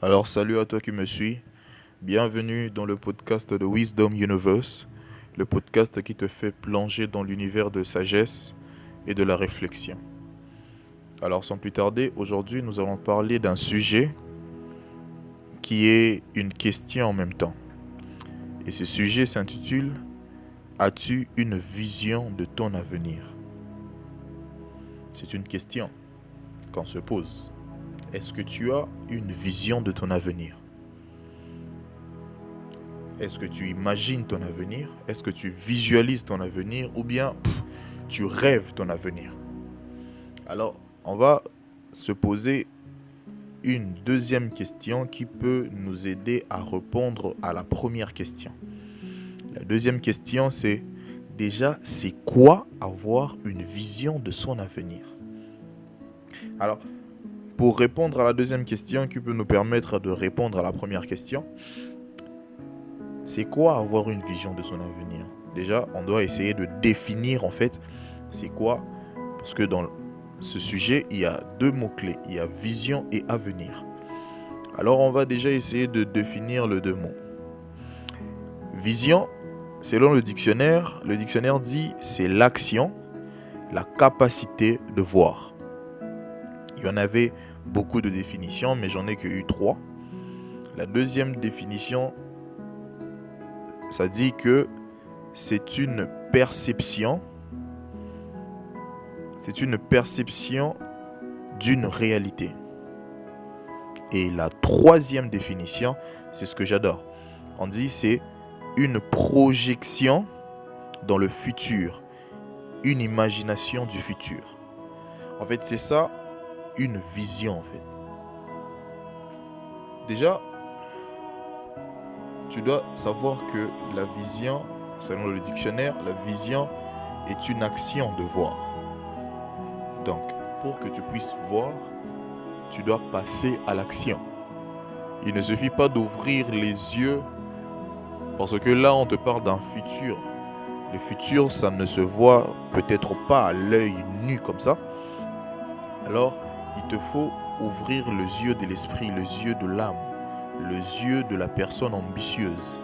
Alors salut à toi qui me suis, bienvenue dans le podcast de Wisdom Universe, le podcast qui te fait plonger dans l'univers de sagesse et de la réflexion. Alors sans plus tarder, aujourd'hui nous allons parler d'un sujet qui est une question en même temps. Et ce sujet s'intitule « As-tu une vision de ton avenir ?» C'est une question qu'on se pose. Est-ce que tu as une vision de ton avenir ? Est-ce que tu imagines ton avenir? Est-ce que tu visualises ton avenir? Ou bien tu rêves ton avenir? Alors, on va se poser une deuxième question qui peut nous aider à répondre à la première question. La deuxième question, c'est déjà, c'est quoi avoir une vision de son avenir? Alors, pour répondre à la deuxième question qui peut nous permettre de répondre à la première question, c'est quoi avoir une vision de son avenir? Déjà, on doit essayer de définir en fait c'est quoi, parce que dans ce sujet, il y a deux mots-clés, il y a vision et avenir. Alors, on va déjà essayer de définir les deux mots. Vision, selon le dictionnaire dit c'est l'action, la capacité de voir. Il y en avait beaucoup de définitions, mais j'en ai que eu 3. La deuxième définition, ça dit que c'est une perception d'une réalité. Et la troisième définition, c'est ce que j'adore. On dit c'est une projection dans le futur, une imagination du futur. En fait, c'est ça, une vision en fait. Déjà, tu dois savoir que la vision, selon le dictionnaire, la vision est une action de voir. Donc, pour que tu puisses voir, tu dois passer à l'action. Il ne suffit pas d'ouvrir les yeux, parce que là, on te parle d'un futur. Le futur, ça ne se voit peut-être pas à l'œil nu comme ça. Alors, il te faut ouvrir les yeux de l'esprit, les yeux de l'âme, les yeux de la personne ambitieuse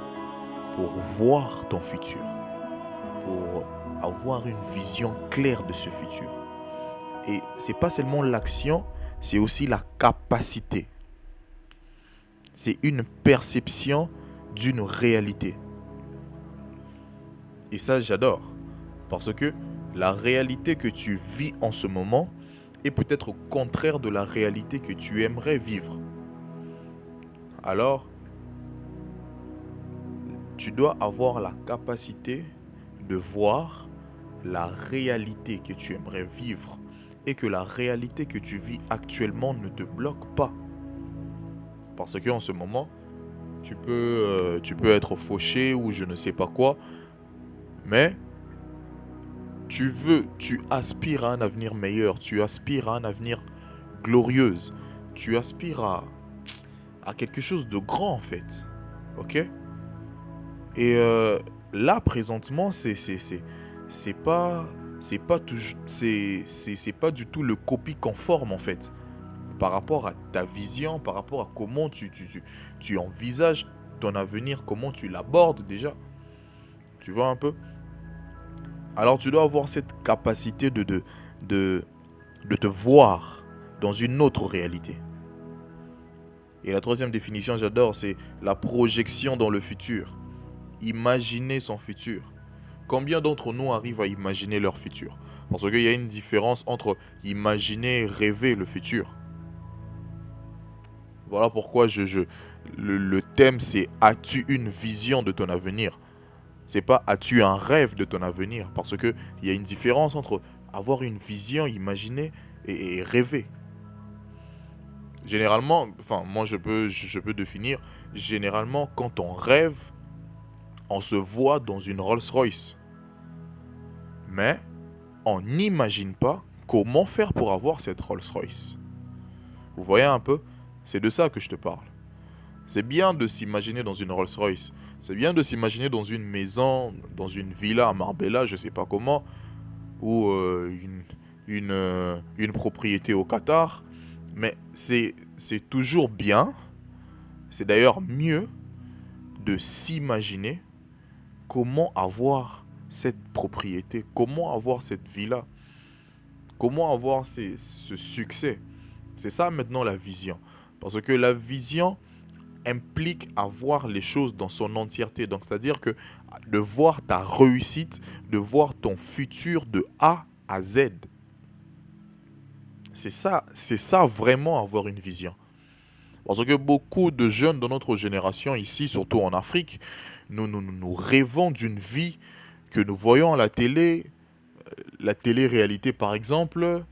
pour voir ton futur, pour avoir une vision claire de ce futur. Et c'est pas seulement l'action, c'est aussi la capacité. C'est une perception d'une réalité. Et ça, j'adore. Parce que la réalité que tu vis en ce moment est peut-être au contraire de la réalité que tu aimerais vivre. Alors, tu dois avoir la capacité de voir la réalité que tu aimerais vivre et que la réalité que tu vis actuellement ne te bloque pas. Parce qu'en ce moment, tu peux être fauché ou je ne sais pas quoi, mais tu aspires à un avenir meilleur, tu aspires à un avenir glorieux, tu aspires à quelque chose de grand en fait, ok? Et là présentement, c'est pas du tout le copie conforme en fait, par rapport à ta vision, par rapport à comment tu envisages ton avenir, comment tu l'abordes déjà. Tu vois un peu? Alors tu dois avoir cette capacité de te voir dans une autre réalité. Et la troisième définition, j'adore, c'est la projection dans le futur. Imaginer son futur. Combien d'entre nous arrivent à imaginer leur futur? Parce qu'il y a une différence entre imaginer et rêver le futur. Voilà pourquoi le thème c'est « As-tu une vision de ton avenir ?» C'est pas « As-tu un rêve de ton avenir ?» Parce qu'il y a une différence entre avoir une vision, imaginer et rêver. Généralement, moi je peux définir, généralement quand on rêve, on se voit dans une Rolls-Royce. Mais on n'imagine pas comment faire pour avoir cette Rolls-Royce. Vous voyez un peu? C'est de ça que je te parle. C'est bien de s'imaginer dans une Rolls-Royce. C'est bien de s'imaginer dans une maison, dans une villa à Marbella, je sais pas comment, ou une propriété au Qatar. Mais c'est toujours bien C'est d'ailleurs mieux de s'imaginer comment avoir cette propriété, comment avoir cette vie-là, comment avoir ce succès. C'est ça maintenant la vision. Parce que la vision implique à voir les choses dans son entièreté. Donc, c'est-à-dire que de voir ta réussite, de voir ton futur de A à Z. C'est ça vraiment avoir une vision. Parce que beaucoup de jeunes de notre génération ici, surtout en Afrique, nous rêvons d'une vie que nous voyons à la télé-réalité par exemple,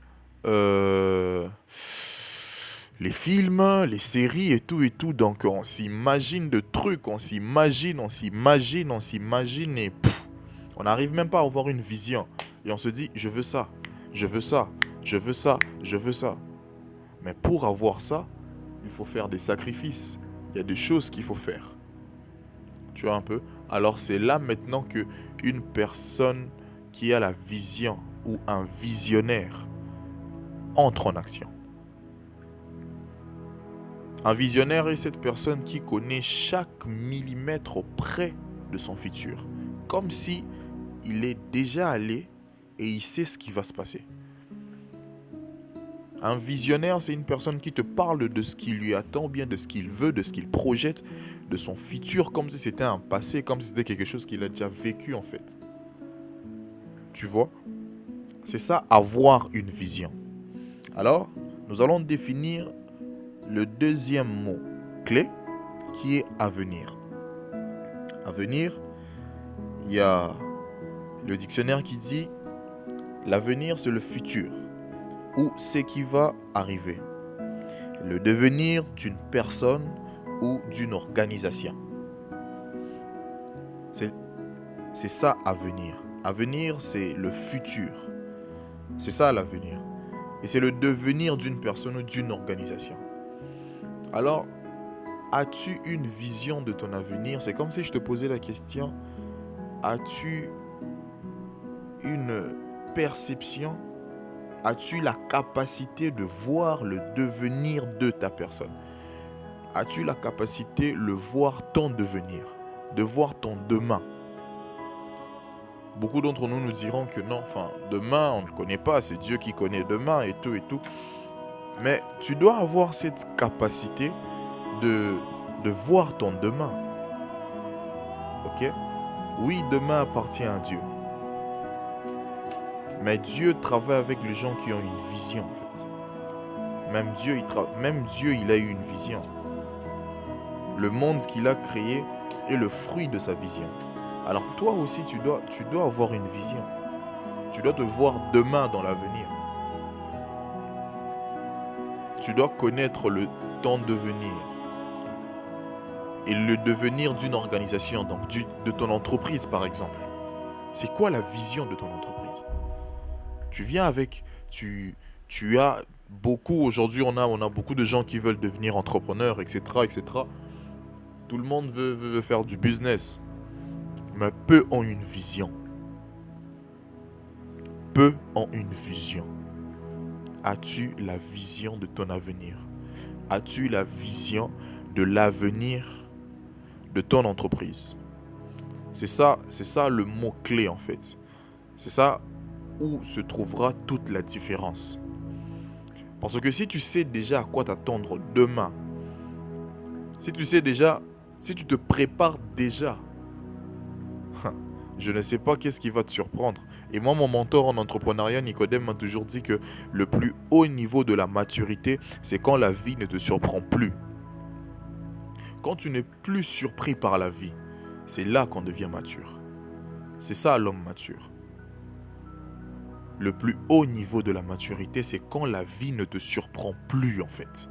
les films, les séries et tout et tout. Donc on s'imagine de trucs, on s'imagine et on n'arrive même pas à avoir une vision. Et on se dit, je veux ça, je veux ça, je veux ça, je veux ça. Mais pour avoir ça, il faut faire des sacrifices. Il y a des choses qu'il faut faire. Tu vois un peu? Alors c'est là maintenant que une personne qui a la vision ou un visionnaire entre en action. Un visionnaire est cette personne qui connaît chaque millimètre près de son futur. Comme si il est déjà allé et il sait ce qui va se passer. Un visionnaire, c'est une personne qui te parle de ce qui lui attend, bien de ce qu'il veut, de ce qu'il projette, de son futur, comme si c'était un passé, comme si c'était quelque chose qu'il a déjà vécu en fait. Tu vois? C'est ça, avoir une vision. Alors, nous allons définir le deuxième mot clé qui est avenir. Avenir, il y a le dictionnaire qui dit l'avenir c'est le futur ou ce qui va arriver. Le devenir d'une personne ou d'une organisation. C'est ça avenir. Avenir c'est le futur. C'est ça l'avenir. Et c'est le devenir d'une personne ou d'une organisation. Alors, as-tu une vision de ton avenir? C'est comme si je te posais la question, as-tu une perception? As-tu la capacité de voir le devenir de ta personne? As-tu la capacité de voir ton devenir, de voir ton demain? Beaucoup d'entre nous diront que non, demain on ne connaît pas, c'est Dieu qui connaît demain et tout et tout. Mais tu dois avoir cette capacité de voir ton demain. Ok? Oui, demain appartient à Dieu. Mais Dieu travaille avec les gens qui ont une vision en fait. Même Dieu, il a eu une vision. Le monde qu'il a créé est le fruit de sa vision. Alors toi aussi, tu dois avoir une vision. Tu dois te voir demain dans l'avenir. Tu dois connaître ton devenir et le devenir d'une organisation, donc de ton entreprise par exemple. C'est quoi la vision de ton entreprise? Tu viens avec, tu as beaucoup, aujourd'hui on a beaucoup de gens qui veulent devenir entrepreneurs, etc., etc. Tout le monde veut faire du business, mais peu ont une vision. Peu ont une vision. As-tu la vision de ton avenir? As-tu la vision de l'avenir de ton entreprise? C'est ça le mot-clé en fait. C'est ça où se trouvera toute la différence. Parce que si tu sais déjà à quoi t'attendre demain, si tu te prépares déjà, je ne sais pas qu'est-ce qui va te surprendre. Et moi, mon mentor en entrepreneuriat, Nicodème, m'a toujours dit que le plus haut niveau de la maturité, c'est quand la vie ne te surprend plus. Quand tu n'es plus surpris par la vie, c'est là qu'on devient mature. C'est ça l'homme mature. Le plus haut niveau de la maturité, c'est quand la vie ne te surprend plus en fait.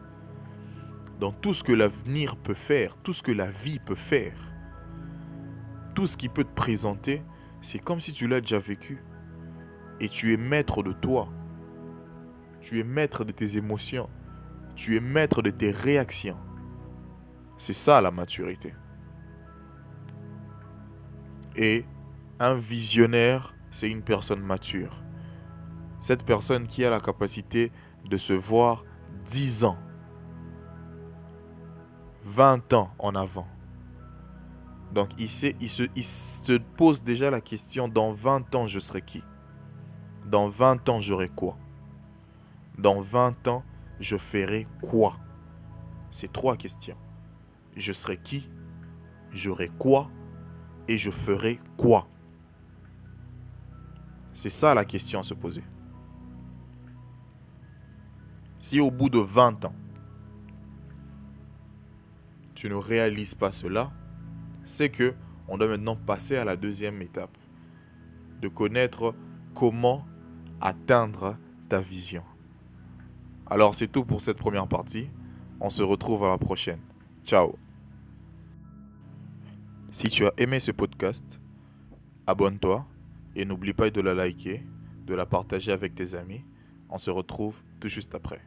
Dans tout ce que l'avenir peut faire, tout ce que la vie peut faire, tout ce qui peut te présenter, c'est comme si tu l'as déjà vécu. Et tu es maître de toi. Tu es maître de tes émotions. Tu es maître de tes réactions. C'est ça la maturité. Et un visionnaire, c'est une personne mature. Cette personne qui a la capacité de se voir 10 ans, 20 ans en avant. Donc il se pose déjà la question, dans 20 ans, je serai qui? Dans 20 ans, j'aurai quoi? Dans 20 ans, je ferai quoi? C'est 3 questions. Je serai qui? J'aurai quoi? Et je ferai quoi? C'est ça la question à se poser. Si au bout de 20 ans, tu ne réalises pas cela, c'est que on doit maintenant passer à la deuxième étape, de connaître comment atteindre ta vision. Alors c'est tout pour cette première partie. On se retrouve à la prochaine. Ciao. Si tu as aimé ce podcast, abonne-toi et n'oublie pas de la liker, de la partager avec tes amis. On se retrouve tout juste après.